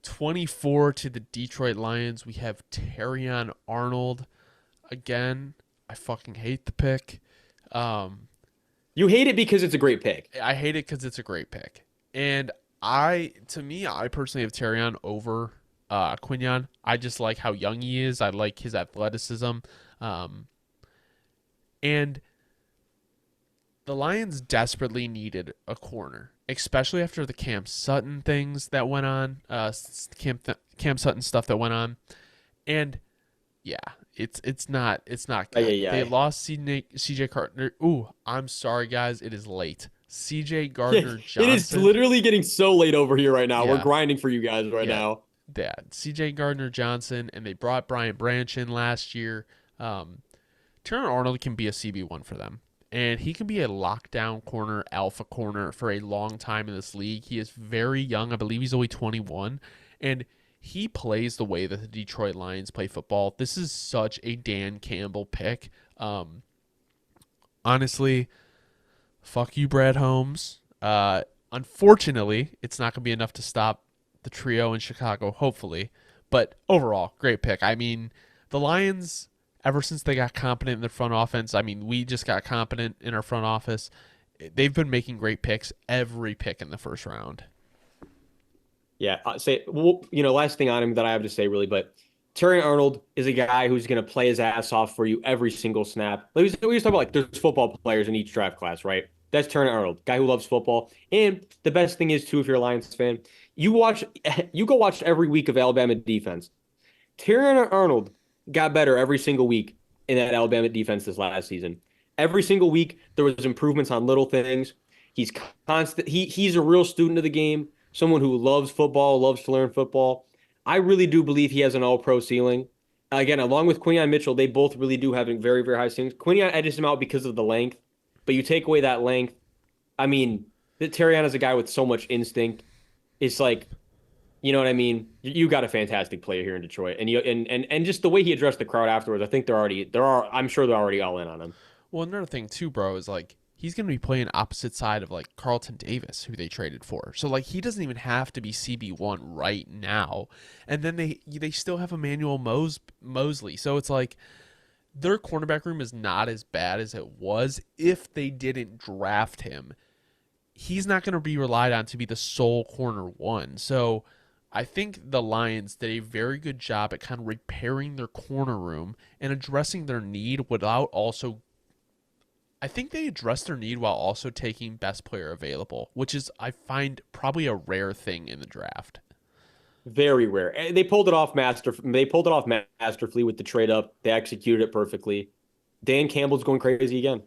24 to the Detroit Lions. We have Terrion Arnold. Again, I fucking hate the pick. Um, You hate it because it's a great pick. I hate it because it's a great pick. And to me, I personally have Terrion over Quinion. I just like how young he is. I like his athleticism. Um, and the Lions desperately needed a corner, especially after the Cam Sutton things that went on, Cam Sutton stuff that went on, and yeah, it's not Ay, good. ay, They ay. lost CJ Gardner. Ooh, I'm sorry guys, it is late. CJ Yeah, Gardner it is Johnson. literally getting so late over here right now. We're Yeah, grinding for you guys right yeah, now. that CJ Gardner Johnson, and they brought Brian Branch in last year. Um, Turner Arnold can be a CB1 for them. And he can be a lockdown corner, alpha corner for a long time in this league. He is very young. I believe he's only 21. And he plays the way that the Detroit Lions play football. This is such a Dan Campbell pick. Um, Honestly, fuck you, Brad Holmes. Unfortunately, it's not going to be enough to stop the trio in Chicago, hopefully. But overall, great pick. I mean, the Lions, ever since they got competent in the front offense, I mean, we just got competent in our front office. They've been making great picks every pick in the first round. Yeah, say well, last thing on him that I have to say really, but Terry Arnold is a guy who's going to play his ass off for you every single snap. We used to talk about like there's football players in each draft class, right? That's Terry Arnold, guy who loves football. And the best thing is too, if you're a Lions fan, you watch, you go watch every week of Alabama defense. Terry Arnold got better every single week in that Alabama defense this last season. Every single week there was improvements on little things. He's constant. He's a real student of the game, someone who loves football, loves to learn football. I really do believe he has an all-pro ceiling. Again, along with Quinion Mitchell, they both really do have very, very high ceilings. Quinion edges him out because of the length, but you take away that length. I mean, Terrion is a guy with so much instinct. It's like, you know what I mean? You got a fantastic player here in Detroit, and and just the way he addressed the crowd afterwards, I think I'm sure they're already all in on him. Well, another thing too, bro, is like he's going to be playing opposite side of like Carlton Davis, who they traded for. So like he doesn't even have to be CB1 right now. And then they still have Emmanuel Mosley. So it's like their cornerback room is not as bad as it was if they didn't draft him. He's not going to be relied on to be the sole corner one. So I think the Lions did a very good job at kind of repairing their corner room and addressing their need without also. I think they addressed their need while also taking best player available, which is I find probably a rare thing in the draft. Very rare. And they pulled it off masterfully with the trade up. They executed it perfectly. Dan Campbell's going crazy again.